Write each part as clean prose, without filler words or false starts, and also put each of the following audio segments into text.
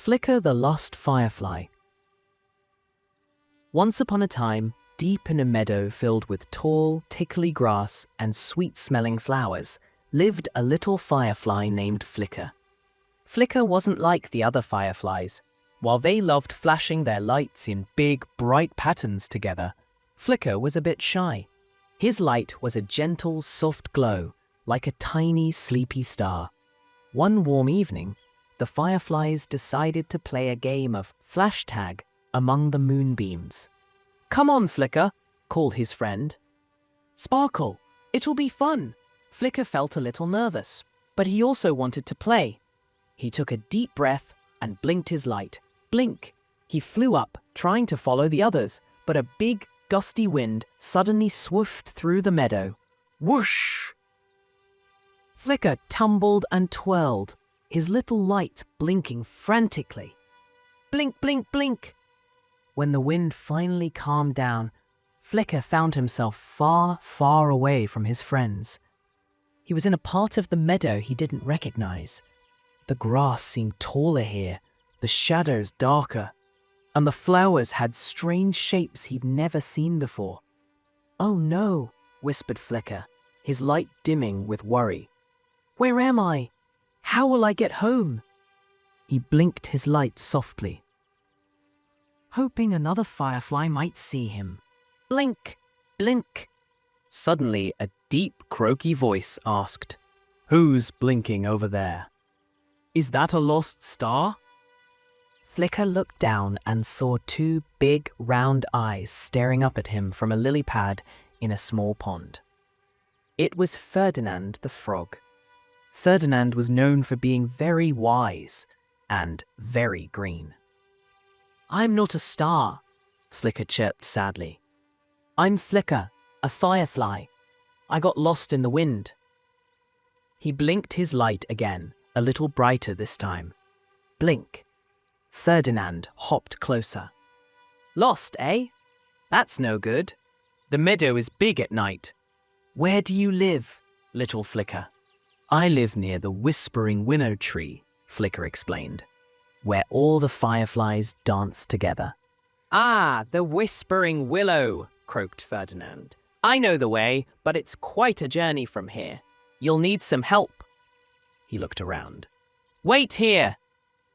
Flicker the Lost Firefly. Once upon a time, deep in a meadow filled with tall, tickly grass and sweet-smelling flowers, lived a little firefly named Flicker. Flicker wasn't like the other fireflies. While they loved flashing their lights in big, bright patterns together, Flicker was a bit shy. His light was a gentle, soft glow, like a tiny, sleepy star. One warm evening, the fireflies decided to play a game of flash tag among the moonbeams. "Come on, Flicker," called his friend. "Sparkle, it'll be fun." Flicker felt a little nervous, but he also wanted to play. He took a deep breath and blinked his light. Blink! He flew up, trying to follow the others, but a big, gusty wind suddenly swooshed through the meadow. Whoosh! Flicker tumbled and twirled, his little light blinking frantically. Blink, blink, blink! When the wind finally calmed down, Flicker found himself far, far away from his friends. He was in a part of the meadow he didn't recognize. The grass seemed taller here, the shadows darker, and the flowers had strange shapes he'd never seen before. "Oh no," whispered Flicker, his light dimming with worry. "Where am I? How will I get home?" He blinked his light softly, hoping another firefly might see him. Blink! Blink! Suddenly, a deep, croaky voice asked, "Who's blinking over there? Is that a lost star?" Flicker looked down and saw two big, round eyes staring up at him from a lily pad in a small pond. It was Ferdinand the frog. Ferdinand was known for being very wise and very green. "I'm not a star," Flicker chirped sadly. "I'm Flicker, a firefly. I got lost in the wind." He blinked his light again, a little brighter this time. Blink. Ferdinand hopped closer. "Lost, eh? That's no good. The meadow is big at night. Where do you live, little Flicker?" "I live near the whispering willow tree," Flicker explained, "where all the fireflies dance together." "Ah, the whispering willow," croaked Ferdinand. "I know the way, but it's quite a journey from here. You'll need some help." He looked around. "Wait here!"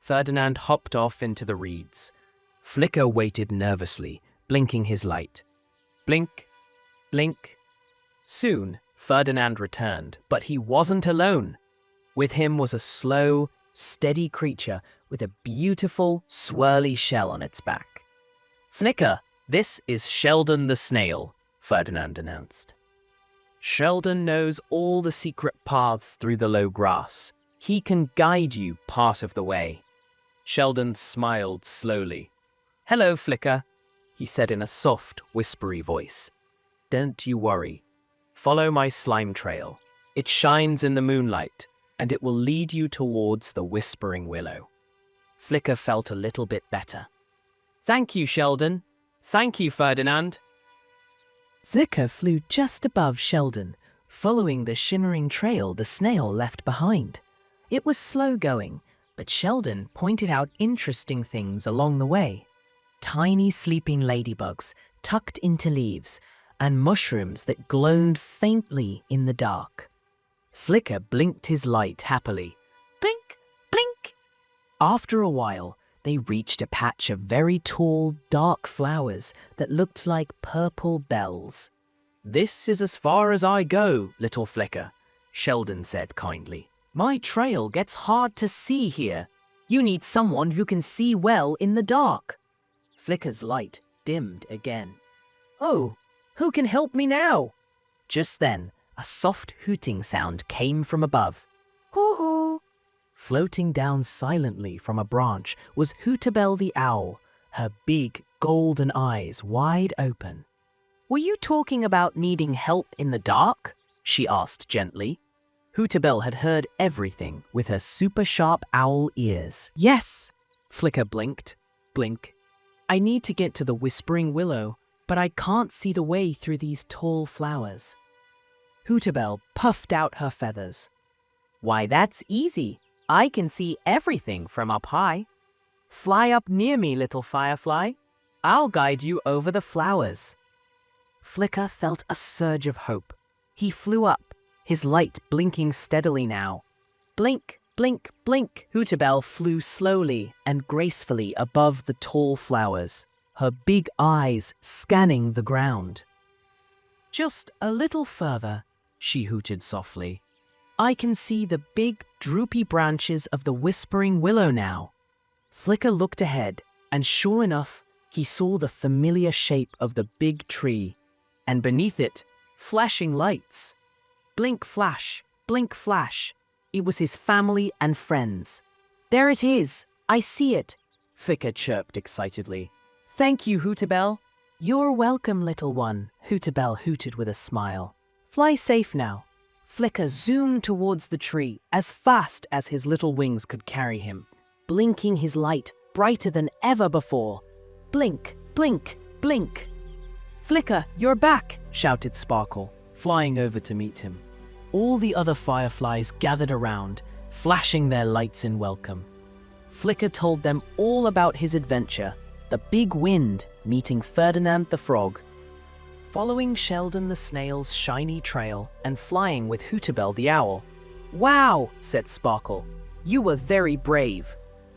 Ferdinand hopped off into the reeds. Flicker waited nervously, blinking his light. Blink, blink. Soon, Ferdinand returned, but he wasn't alone. With him was a slow, steady creature with a beautiful, swirly shell on its back. "Flicker, this is Sheldon the snail," Ferdinand announced. "Sheldon knows all the secret paths through the low grass. He can guide you part of the way." Sheldon smiled slowly. "Hello, Flicker," he said in a soft, whispery voice. "Don't you worry. Follow my slime trail. It shines in the moonlight, and it will lead you towards the whispering willow." Flicker felt a little bit better. "Thank you, Sheldon. Thank you, Ferdinand." Flicker flew just above Sheldon, following the shimmering trail the snail left behind. It was slow going, but Sheldon pointed out interesting things along the way. Tiny sleeping ladybugs tucked into leaves, and mushrooms that glowed faintly in the dark. Flicker blinked his light happily. Blink, blink! After a while, they reached a patch of very tall, dark flowers that looked like purple bells. "This is as far as I go, little Flicker," Sheldon said kindly. "My trail gets hard to see here. You need someone who can see well in the dark." Flicker's light dimmed again. "Oh, who can help me now?" Just then, a soft hooting sound came from above. Hoo-hoo! Floating down silently from a branch was Hootabelle the owl, her big golden eyes wide open. "Were you talking about needing help in the dark?" she asked gently. Hootabelle had heard everything with her super sharp owl ears. "Yes," Flicker blinked. Blink. "I need to get to the whispering willow, but I can't see the way through these tall flowers." Hootabelle puffed out her feathers. "Why, that's easy. I can see everything from up high." Fly up near me, little firefly. I'll guide you over the flowers. Flicker felt a surge of hope. He flew up, his light blinking steadily now. Blink, blink, blink. Hootabelle flew slowly and gracefully above the tall flowers, her big eyes scanning the ground. Just a little further, she hooted softly. I can see the big, droopy branches of the whispering willow now. Flicker looked ahead, and sure enough, he saw the familiar shape of the big tree, and beneath it, flashing lights. Blink flash, blink flash. It was his family and friends. There it is, I see it, Flicker chirped excitedly. Thank you, Hootabelle. You're welcome, little one, Hootabelle hooted with a smile. Fly safe now. Flicker zoomed towards the tree as fast as his little wings could carry him, blinking his light brighter than ever before. Blink, blink, blink. Flicker, you're back, shouted Sparkle, flying over to meet him. All the other fireflies gathered around, flashing their lights in welcome. Flicker told them all about his adventure, the big wind meeting Ferdinand the Frog, following Sheldon the Snail's shiny trail and flying with Hootabelle the Owl. Wow, said Sparkle, you were very brave.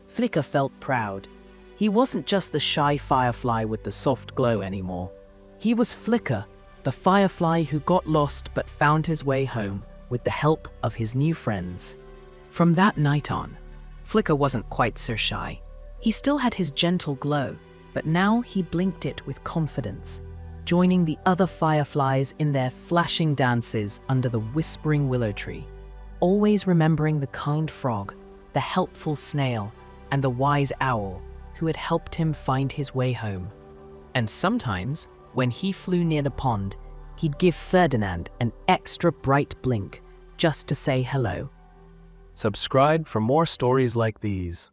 Flicker felt proud. He wasn't just the shy firefly with the soft glow anymore. He was Flicker, the firefly who got lost but found his way home with the help of his new friends. From that night on, Flicker wasn't quite so shy. He still had his gentle glow, but now he blinked it with confidence, joining the other fireflies in their flashing dances under the whispering willow tree, always remembering the kind frog, the helpful snail, and the wise owl who had helped him find his way home. And sometimes, when he flew near the pond, he'd give Ferdinand an extra bright blink just to say hello. Subscribe for more stories like these.